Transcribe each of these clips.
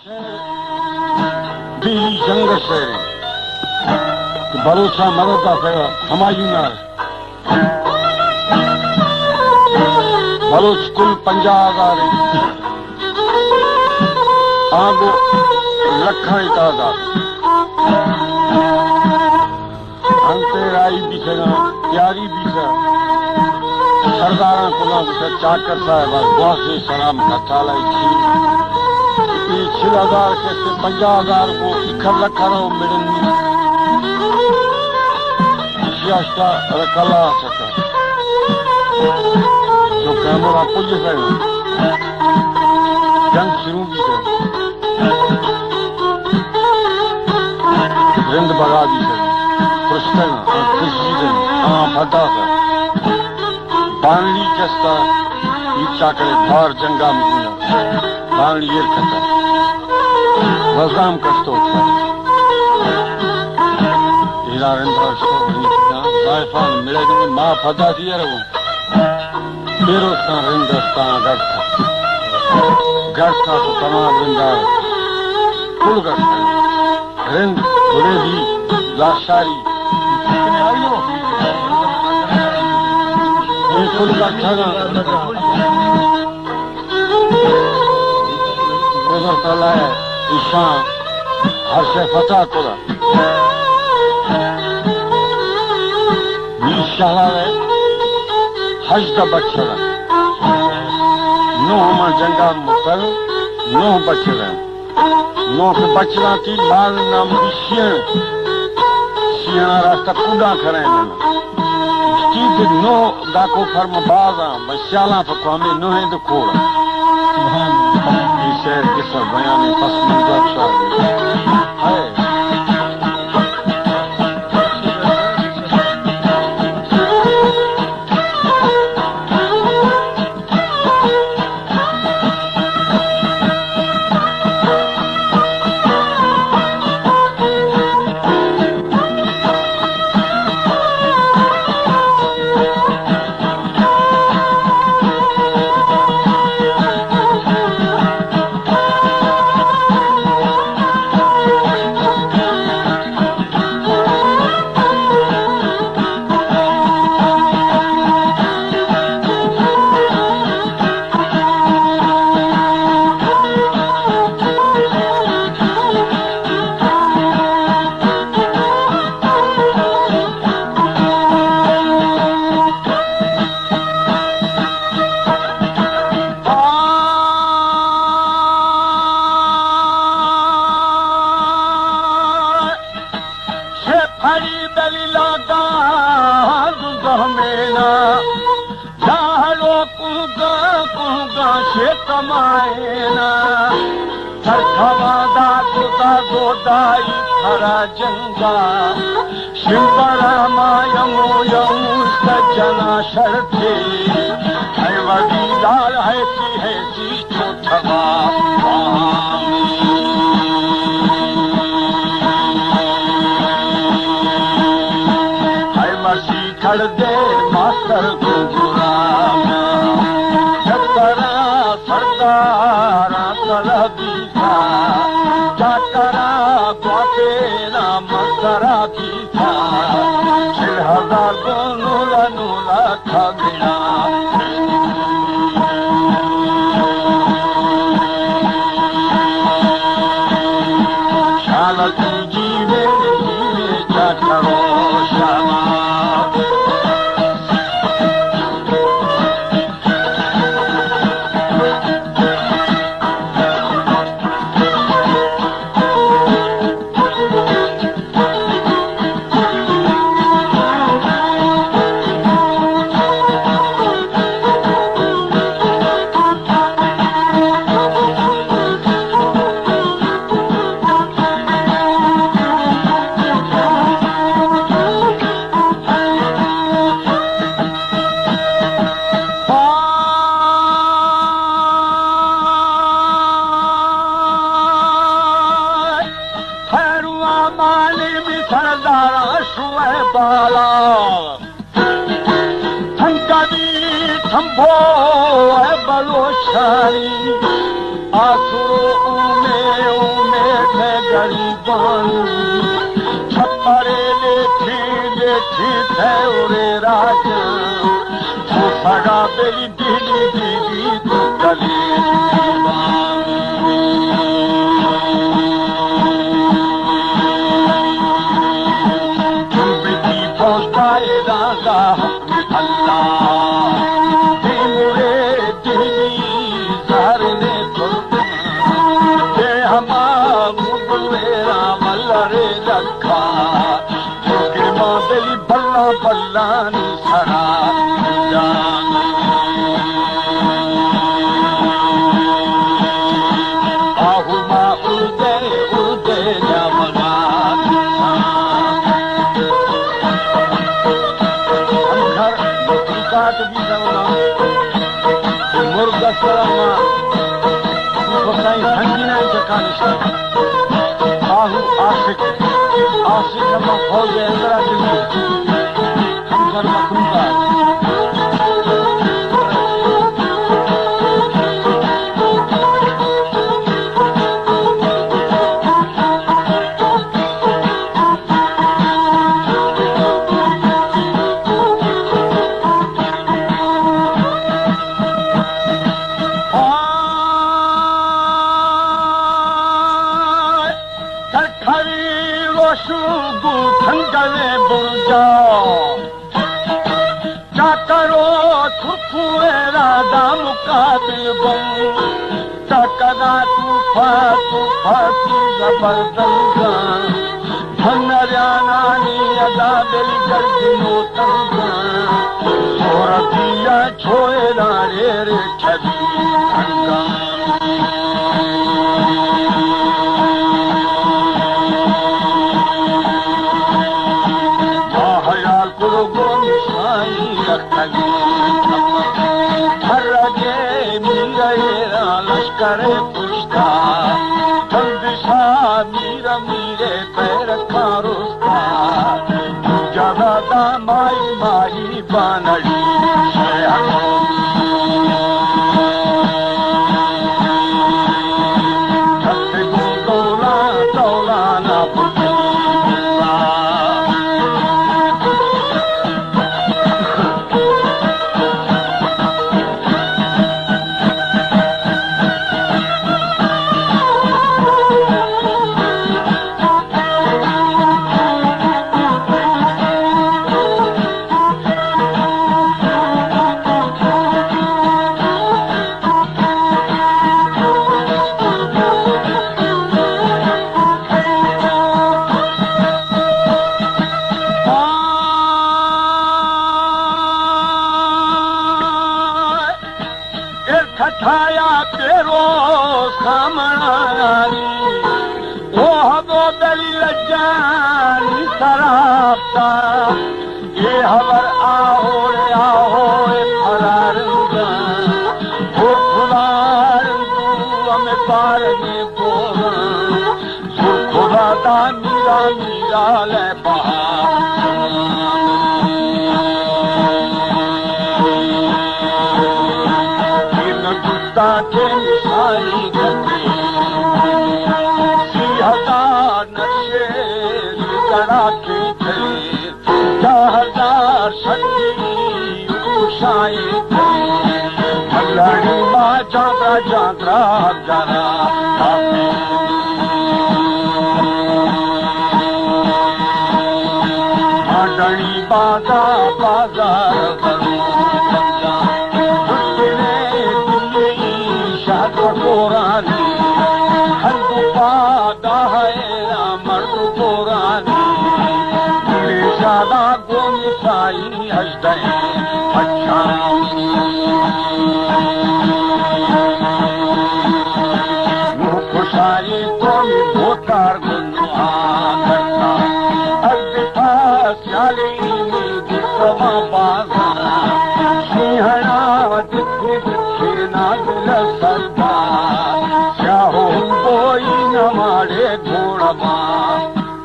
दिल्ली जंग शहर भरोसा मरदा कया हमायूं बलोच कुल 50,000 आगो लखन तादाद अंतराई भी सगा प्यारी भी सगा सरदारा को चाकर साहब बहुत से सलाम का ताला 6,000 के 50,000 को 1 लाख मिलन शियास्ता रखला सका जो कैमरा पुज कयो जंग शुरू भी कर रिंद भगा भी कर पुष्कर खुशी फटा कर बानली चस्ता ईचा करे बार जंगा में हुआ बानली ये खता वजाम कस्तो था इला रिंदा शो जायफान मिले कि मां फटा थी यार वो बेरोस्ता रिंदस्ता गढ़ता तो तमाम रिंदा कुल गढ़ता रिंद थोड़े भी लाशारी ये कुल गढ़ता उधर तला है ईशान हर से फता कोला नीशाला है हज का बच्चा नो हम जंगा मुतर नो बचरा नो के बचरा थी माल नाम शियण रास्ता कूड़ा खराए चीज नो डाको फर्म बाजा बशाला पकवामे नो है तो कोड़ा इसे किसा बयान पसंद अच्छा है जंगा शिवरामाय सज्जना शर्ते है वजीदार है सी छोटवा है मसी खड़ दे मास्टर गुलाम चकरा सरदारा कलबी था चकरा बापेरा मकरा भी था 6,000 को नूला खगड़ा शाल तू जीवे चकरो श्यामा थंबो बलोशारी आसुरो में छपरे लेठी लेठी थे राज तू सगा बेली दीदी दीदी तू कले पहुंचाए राजा अल्लाह मुरे दीदी सारने तुरते हमारा मल्लरे रखा क्योंकि माँ बेली बल्ला बल्ला नी सरा आहू माँ उड़े जामना मुर्गा सरमा हंगिना जकानिस्ता आहू आशिक हम फौज अंदरा दिल्ली हम कर्म कुंभा ठंगले बुर्जा चाकरो थुकुएरा दामुकाबिल बम तकदा तूफा की जबरदंगा धनर्याना नी अदा बेली गर्दिनो तंगा सोरतिया छोएरा रे छवि ठंगा लश्करे पुष्टा जल्दिशा मीरा मीरे पैर खारुस्ता जगदा माई माई बानड़ी दौला दौलाना छाया तेरो सामनारी ओ हबो बेली लज्जानी सराबता ये हवर आओ फरारंगा ओ फुलारंगू हमें पारने बोला खुदा दा मीरा ले के निशानी करते 30,000 नशे गड़ा के थे 4,000 शक्ति उषाए थे मल्लाड़ी माँ जागरा जागरा जरा माडणी बाजा बाजार पुरानी हंदू पादा है मर्द पुरानी शादा गोमी साई हजदे अच्छा खुशाई गोमी भोतार गुन्नु करता अल्फा स्याली गुस्समा बाजा सिंहना दिखे दिखे नागल सदा घोड़बा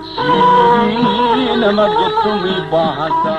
सीन मग तुम्हें बाहता